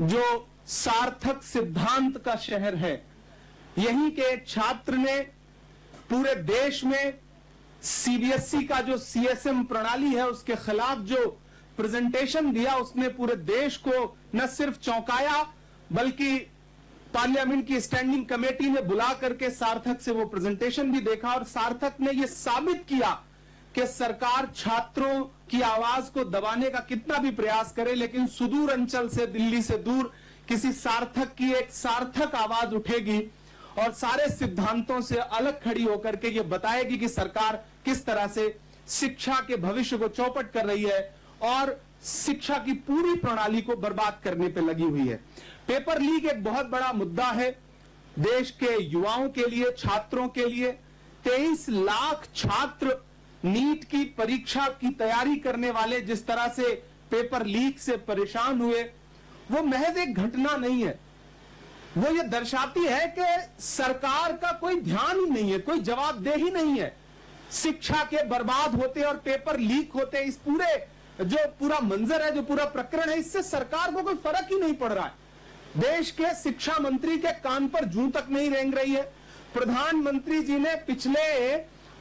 जो सार्थक सिद्धांत का शहर है, यहीं के एक छात्र ने पूरे देश में सीबीएसई का जो सीएसएम प्रणाली है उसके खिलाफ जो प्रेजेंटेशन दिया, उसने पूरे देश को न सिर्फ चौंकाया बल्कि पार्लियामेंट की स्टैंडिंग कमेटी ने बुला करके सार्थक से वो प्रेजेंटेशन भी देखा और सार्थक ने ये साबित किया कि सरकार छात्रों की आवाज को दबाने का कितना भी प्रयास करे, लेकिन सुदूर अंचल से, दिल्ली से दूर किसी सार्थक की एक सार्थक आवाज उठेगी और सारे सिद्धांतों से अलग खड़ी होकर के ये बताएगी कि सरकार किस तरह से शिक्षा के भविष्य को चौपट कर रही है और शिक्षा की पूरी प्रणाली को बर्बाद करने पे लगी हुई है। पेपर लीक एक बहुत बड़ा मुद्दा है देश के युवाओं के लिए, छात्रों के लिए। 23 लाख छात्र नीट की परीक्षा की तैयारी करने वाले जिस तरह से पेपर लीक से परेशान हुए, वो महज एक घटना नहीं है, वो ये दर्शाती है कि सरकार का कोई ध्यान ही नहीं है, कोई जवाबदेही नहीं है। शिक्षा के बर्बाद होते और पेपर लीक होते, इस पूरे जो पूरा मंजर है, जो पूरा प्रकरण है, इससे सरकार को कोई फर्क ही नहीं पड़ रहा है। देश के शिक्षा मंत्री के कान पर जूं तक नहीं रेंग रही है। प्रधानमंत्री जी ने पिछले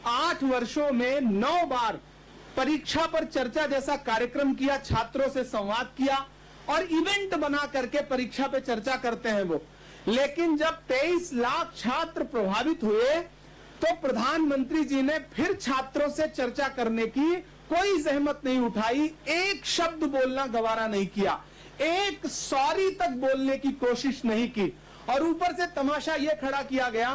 8 वर्षों में 9 बार परीक्षा पर चर्चा जैसा कार्यक्रम किया, छात्रों से संवाद किया और इवेंट बना करके परीक्षा पे चर्चा करते हैं वो। लेकिन जब 23 लाख छात्र प्रभावित हुए तो प्रधानमंत्री जी ने फिर छात्रों से चर्चा करने की कोई जहमत नहीं उठाई, एक शब्द बोलना गवारा नहीं किया, एक सॉरी तक बोलने की कोशिश नहीं की। और ऊपर से तमाशा यह खड़ा किया गया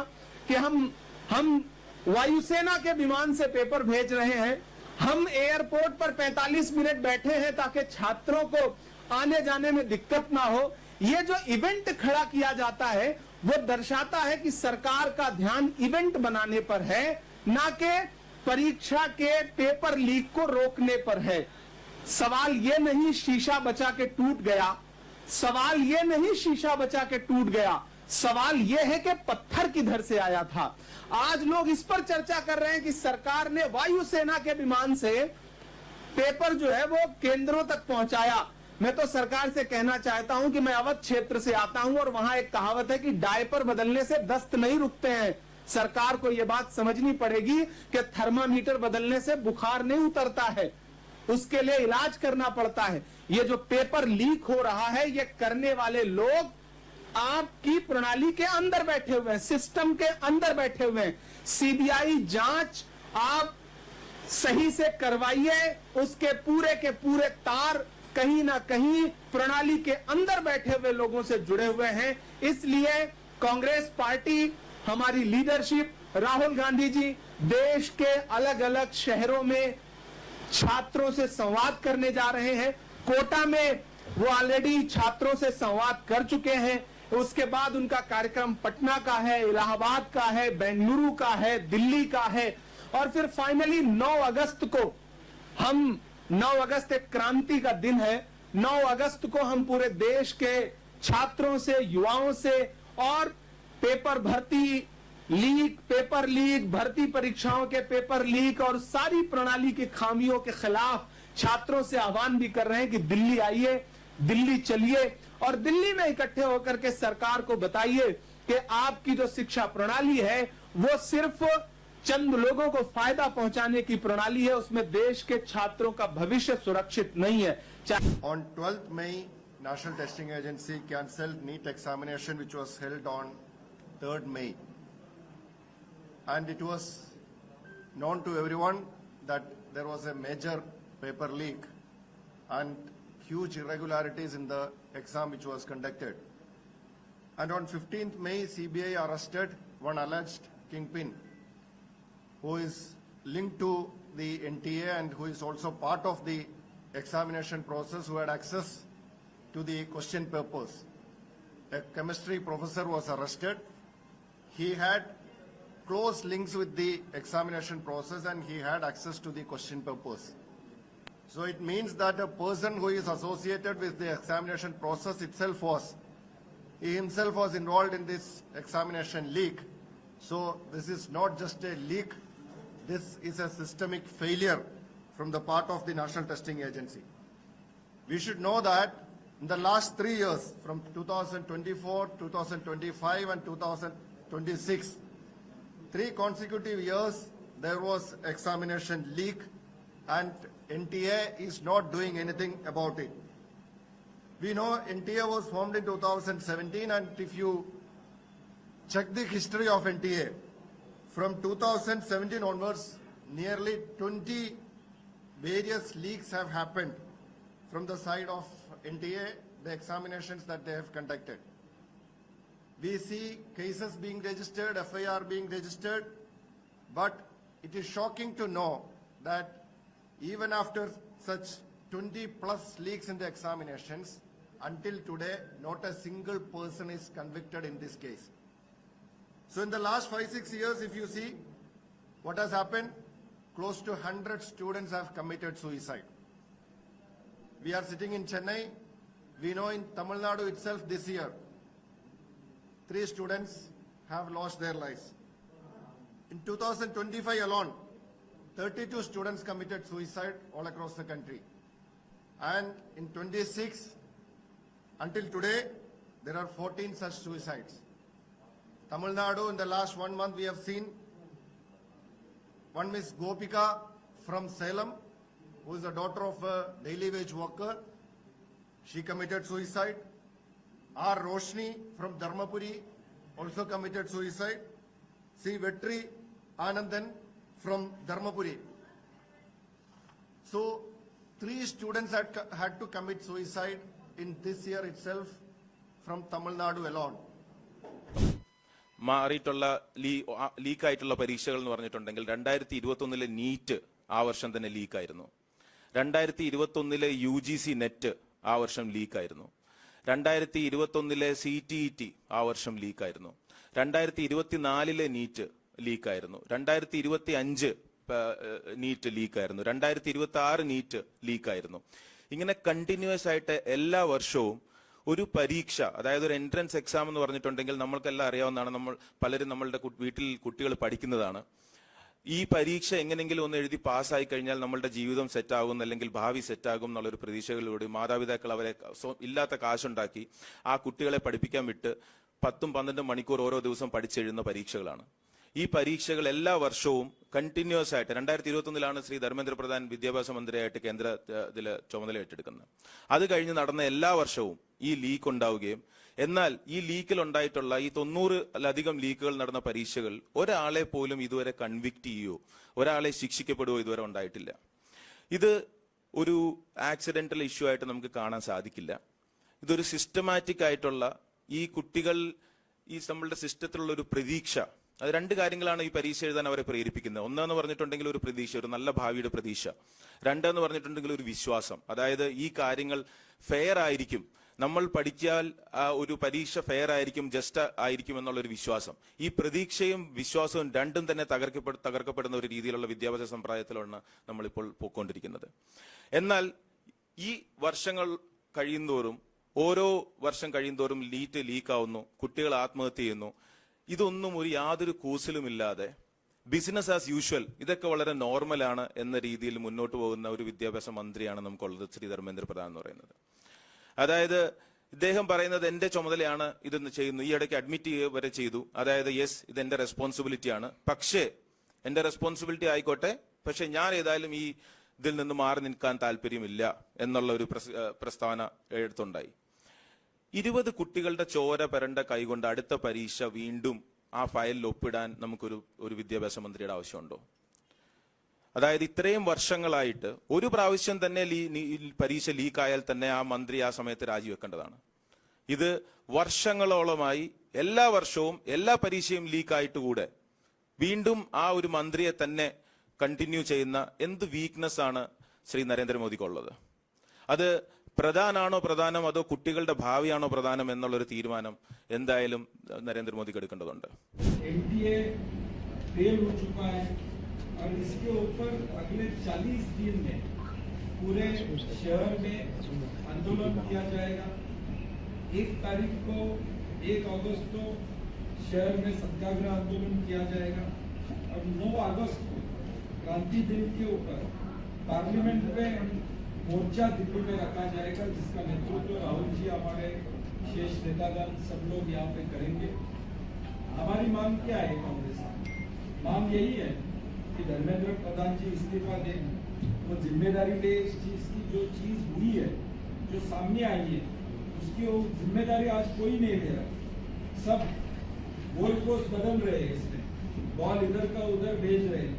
कि हम वायुसेना के विमान से पेपर भेज रहे हैं, हम एयरपोर्ट पर 45 मिनट बैठे हैं ताकि छात्रों को आने जाने में दिक्कत ना हो। यह जो इवेंट खड़ा किया जाता है वो दर्शाता है कि सरकार का ध्यान इवेंट बनाने पर है, ना कि परीक्षा के पेपर लीक को रोकने पर है। सवाल ये नहीं शीशा बचा के टूट गया, सवाल ये नहीं शीशा बचा के टूट गया, सवाल ये है कि पत्थर किधर से आया था। आज लोग इस पर चर्चा कर रहे हैं कि सरकार ने वायुसेना के विमान से पेपर जो है वो केंद्रों तक पहुंचाया। मैं तो सरकार से कहना चाहता हूं कि मैं अवध क्षेत्र से आता हूं और वहां एक कहावत है कि डायपर बदलने से दस्त नहीं रुकते हैं। सरकार को यह बात समझनी पड़ेगी कि थर्मामीटर बदलने से बुखार नहीं उतरता है, उसके लिए इलाज करना पड़ता है। ये जो पेपर लीक हो रहा है, ये करने वाले लोग आपकी प्रणाली के अंदर बैठे हुए हैं, सिस्टम के अंदर बैठे हुए हैं। सीबीआई जांच आप सही से करवाइए, उसके पूरे के पूरे तार कहीं ना कहीं प्रणाली के अंदर बैठे हुए लोगों से जुड़े हुए हैं। इसलिए कांग्रेस पार्टी, हमारी लीडरशिप, राहुल गांधी जी देश के अलग अलग शहरों में छात्रों से संवाद करने जा रहे हैं। कोटा में वो ऑलरेडी छात्रों से संवाद कर चुके हैं, उसके बाद उनका कार्यक्रम पटना का है, इलाहाबाद का है, बेंगलुरु का है, दिल्ली का है और फिर फाइनली 9 अगस्त को 9 अगस्त एक क्रांति का दिन है। 9 अगस्त को हम पूरे देश के छात्रों से, युवाओं से और पेपर भर्ती लीक, पेपर लीक, भर्ती परीक्षाओं के पेपर लीक और सारी प्रणाली की खामियों के खिलाफ छात्रों से आह्वान भी कर रहे हैं कि दिल्ली आइए, दिल्ली चलिए और दिल्ली में इकट्ठे होकर के सरकार को बताइए कि आपकी जो शिक्षा प्रणाली है वो सिर्फ चंद लोगों को फायदा पहुंचाने की प्रणाली है, उसमें देश के छात्रों का भविष्य सुरक्षित नहीं है। On 12th May, National Testing Agency cancelled NEET examination which was held on 3rd May. And it was known to everyone that there was a major paper leak and huge irregularities in the exam which was conducted. And on 15th May, CBI arrested one alleged kingpin who is linked to the NTA and who is also part of the examination process, who had access to the question papers. A chemistry professor was arrested. He had close links with the examination process and he had access to the question papers. So it means that a person who is associated with the examination process itself he himself was involved in this examination leak. So this is not just a leak, this is a systemic failure from the part of the National Testing Agency. We should know that In the last 3 years, from 2024, 2025 and 2026, 3 consecutive years, there was examination leak and NTA is not doing anything about it. We know NTA was formed in 2017, and if you check the history of NTA, from 2017 onwards, nearly 20 various leaks have happened from the side of NTA, the examinations that they have conducted. We see cases being registered, FIR being registered, but it is shocking to know that even after such 20 plus leaks in the examinations, until today, not a single person is convicted in this case. So in the last 5-6 years, if you see what has happened, close to 100 students have committed suicide. We are sitting in Chennai. We know in Tamil Nadu itself this year, 3 students have lost their lives. In 2025 alone, 32 students committed suicide all across the country. And in 26, until today, there are 14 such suicides. Tamil Nadu, in the last 1 month, we have seen one Miss Gopika from Salem, who is the daughter of a daily wage worker. She committed suicide. R. Roshni from Dharmapuri also committed suicide. C. Vetri Anandan from Dharmapuri. So, 3 students had to commit suicide in this year itself from Tamil Nadu alone. മാറിയിട്ടുള്ള ലീക്കായിട്ടുള്ള പരീക്ഷകൾ എന്ന് പറഞ്ഞിട്ടുണ്ടെങ്കിൽ 2021 NEET ആ വർഷം തന്നെ ലീക്കായിരുന്നു. 2021 UGC net ആ വർഷം ലീക്കായിരുന്നു. 2021 CTET ആ വർഷം ലീക്കായിരുന്നു. 2024 നീറ്റ് ലീക്കായിരുന്നു. 2025 നീറ്റ് ലീക്കായിരുന്നു. 2026 നീറ്റ് ലീക്കായിരുന്നു. ഇങ്ങനെ കണ്ടിന്യൂസ് ആയിട്ട് എല്ലാ വർഷവും ഒരു പരീക്ഷ, അതായത് ഒരു എൻട്രൻസ് എക്സാം എന്ന് പറഞ്ഞിട്ടുണ്ടെങ്കിൽ നമ്മൾക്കെല്ലാം അറിയാവുന്നതാണ്. പലരും നമ്മളുടെ വീട്ടിൽ കുട്ടികൾ പഠിക്കുന്നതാണ്. ഈ പരീക്ഷ എങ്ങനെയെങ്കിലും ഒന്ന് എഴുതി പാസ്സായി കഴിഞ്ഞാൽ നമ്മളുടെ ജീവിതം സെറ്റാകും, അല്ലെങ്കിൽ ഭാവി സെറ്റാകും എന്നുള്ളൊരു പ്രതീക്ഷകളിലൂടെ മാതാപിതാക്കൾ അവരെ ഇല്ലാത്ത കാശുണ്ടാക്കി ആ കുട്ടികളെ പഠിപ്പിക്കാൻ വിട്ട് 10-12 മണിക്കൂർ ഓരോ ദിവസം പഠിച്ചെഴുതുന്ന പരീക്ഷകളാണ്. ഈ പരീക്ഷകൾ എല്ലാ വർഷവും കണ്ടിന്യൂസ് ആയിട്ട് 2021 ശ്രീ ധർമ്മേന്ദ്ര പ്രധാൻ വിദ്യാഭ്യാസ മന്ത്രിയായിട്ട് കേന്ദ്രത്തില് ചുമതല ഏറ്റെടുക്കുന്നത്. അത് കഴിഞ്ഞ് നടന്ന എല്ലാ വർഷവും ഈ ലീക്ക് ഉണ്ടാവുകയും, എന്നാൽ ഈ ലീക്കിൽ ഉണ്ടായിട്ടുള്ള ഈ 90-ലധികം ലീക്കുകൾ നടന്ന പരീക്ഷകൾ ഒരാളെ പോലും ഇതുവരെ കൺവിക്ട് ചെയ്യുകയോ ഒരാളെ ശിക്ഷിക്കപ്പെടുകയോ ഇതുവരെ ഉണ്ടായിട്ടില്ല. ഇത് ഒരു ആക്സിഡന്റൽ ഇഷ്യൂ ആയിട്ട് നമുക്ക് കാണാൻ സാധിക്കില്ല. ഇതൊരു സിസ്റ്റമാറ്റിക് ആയിട്ടുള്ള ഈ കുട്ടികൾ ഈ നമ്മളുടെ സിസ്റ്റത്തിലുള്ള ഒരു പ്രതീക്ഷ, അത് 2 കാര്യങ്ങളാണ് ഈ പരീക്ഷ എഴുതാൻ അവരെ പ്രേരിപ്പിക്കുന്നത്. ഒന്നെന്ന് പറഞ്ഞിട്ടുണ്ടെങ്കിൽ ഒരു പ്രതീക്ഷ, ഒരു നല്ല ഭാവിയുടെ പ്രതീക്ഷ. 2 എന്ന് പറഞ്ഞിട്ടുണ്ടെങ്കിൽ ഒരു വിശ്വാസം, അതായത് ഈ കാര്യങ്ങൾ ഫെയർ ആയിരിക്കും, നമ്മൾ പഠിച്ചാൽ ഒരു പരീക്ഷ ഫെയർ ആയിരിക്കും, ജസ്റ്റ് ആയിരിക്കും എന്നുള്ളൊരു വിശ്വാസം. ഈ പ്രതീക്ഷയും വിശ്വാസവും രണ്ടും തന്നെ തകർക്കപ്പെടുന്ന ഒരു രീതിയിലുള്ള വിദ്യാഭ്യാസ സമ്പ്രദായത്തിലാണ് നമ്മളിപ്പോൾ പോയിക്കൊണ്ടിരിക്കുന്നത്. എന്നാൽ ഈ വർഷങ്ങൾ കഴിയുന്തോറും, ഓരോ വർഷം കഴിയുന്തോറും നീറ്റ് ലീക്കാവുന്നു, കുട്ടികൾ ആത്മഹത്യ ചെയ്യുന്നു. ഇതൊന്നും യാതൊരു കൂസലുമില്ലാതെ ബിസിനസ് ആസ് യൂഷ്വൽ, ഇതൊക്കെ വളരെ നോർമലാണ് എന്ന രീതിയിൽ മുന്നോട്ട് പോകുന്ന ഒരു വിദ്യാഭ്യാസ മന്ത്രിയാണ് നമുക്കുള്ളത്, ശ്രീ ധർമ്മേന്ദ്ര പ്രധാൻ എന്ന് പറയുന്നത്. അതായത് ഇദ്ദേഹം പറയുന്നത് എന്റെ ചുമതലയാണ് ഇതൊന്ന് ചെയ്യുന്നു. ഈ ഇടയ്ക്ക് അഡ്മിറ്റ് വരെ ചെയ്തു. അതായത് യെസ്, ഇതെന്റെ റെസ്പോൺസിബിലിറ്റിയാണ്, പക്ഷേ എന്റെ റെസ്പോൺസിബിലിറ്റി ആയിക്കോട്ടെ, പക്ഷെ ഞാൻ ഏതായാലും ഈ ഇതിൽ നിന്ന് മാറി നിൽക്കാൻ താല്പര്യമില്ല എന്നുള്ള ഒരു പ്രസ്താവന എടുത്തുണ്ടായി. 20 കുട്ടികളുടെ ചോര പരണ്ട കൈകൊണ്ട് അടുത്ത പരീക്ഷ വീണ്ടും ആ ഫയലിൽ ഒപ്പിടാൻ നമുക്കൊരു വിദ്യാഭ്യാസ മന്ത്രിയുടെ ആവശ്യമുണ്ടോ? അതായത് ഇത്രയും വർഷങ്ങളായിട്ട് ഒരു പ്രാവശ്യം തന്നെ പരീക്ഷ ലീക്കായാൽ തന്നെ ആ മന്ത്രി ആ സമയത്ത് രാജിവെക്കേണ്ടതാണ്. ഇത് വർഷങ്ങളോളമായി എല്ലാ വർഷവും എല്ലാ പരീക്ഷയും ലീക്കായിട്ട് കൂടെ വീണ്ടും ആ ഒരു മന്ത്രിയെ തന്നെ കണ്ടിന്യൂ ചെയ്യുന്ന എന്ത് വീക്ക്നെസ് ആണ് ശ്രീ നരേന്ദ്രമോദിക്കുള്ളത്? അത് പ്രധാനാണോ പ്രധാനം, അതോ കുട്ടികളുടെ ഭാവിയാണോ പ്രധാനം എന്നുള്ളൊരു തീരുമാനം എന്തായാലും നരേന്ദ്രമോദിക്ക് എടുക്കേണ്ടതുണ്ട്. और इसके ऊपर अगले 40 दिन में पूरे शहर में आंदोलन किया जाएगा. 1 तारीख को 1 अगस्त को शहर में सत्याग्रह आंदोलन किया जाएगा और 9 अगस्त को क्रांति दिन के ऊपर पार्लियामेंट में मोर्चा दिल्ली में रखा जाएगा, जिसका नेतृत्व राहुल जी, हमारे शेष नेतागण सब लोग यहाँ पे करेंगे। हमारी मांग क्या है कांग्रेस की? मांग यही है कि धर्मेंद्र प्रधान जी इस्तीफा दें, वो जिम्मेदारी ले इस चीज की। जो चीज हुई है, जो सामने आई है, उसकी वो जिम्मेदारी आज कोई नहीं ले रहा। सब गोल पोस्ट बदल रहे हैं, इसमें बॉल इधर का उधर भेज रहे हैं,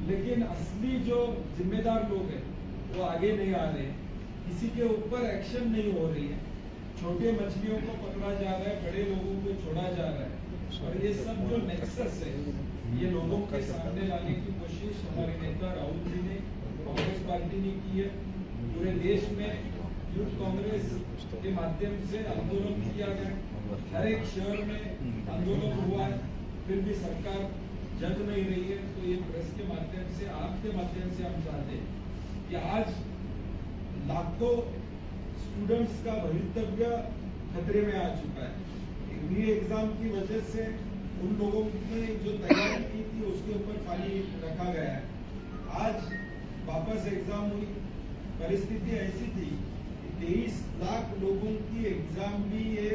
लेकिन असली जो जिम्मेदार लोग हैं वो आगे नहीं आ रहे हैं। किसी के ऊपर एक्शन नहीं हो रही है। छोटे मछलियों को पकड़ा जा रहा है, बड़े लोगों को छोड़ा जा रहा है। और ये सब जो नेक्सस है, ये लोगों के सामने लाने की कोशिश हमारे नेता राहुल जी ने, कांग्रेस पार्टी ने की है। पूरे देश में यूथ कांग्रेस के माध्यम से आंदोलन किया गया, हर एक शहर में आंदोलन हुआ है, फिर भी सरकार जग नहीं रही है। तो ये प्रेस के माध्यम से, आपके माध्यम से हम चाहते हैं कि आज लाखों स्टूडेंट्स का भवितव्य खतरे में आ चुका है। री एग्जाम की वजह से उन लोगों ने जो तैयारी की थी उसके ऊपर पानी रखा गया है। आज वापस एग्जाम हुई, परिस्थिति ऐसी थी कि 23 लाख लोगों की एग्जाम भी ये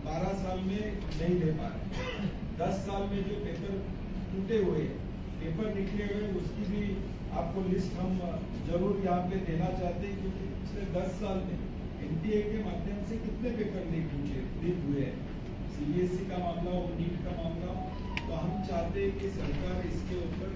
12 साल में नहीं दे पा रहे। 10 साल में जो पेपर टूटे हुए, पेपर निकले हुए, उसकी भी आपको लिस्ट हम जरूर यहाँ पे देना चाहते हैं, क्योंकि पिछले 10 साल में एनटीए के माध्यम से कितने पेपर लीक हुए हैं। सीबीएसई का मामला हो, नीट का मामला हो, तो हम चाहते हैं कि सरकार इसके ऊपर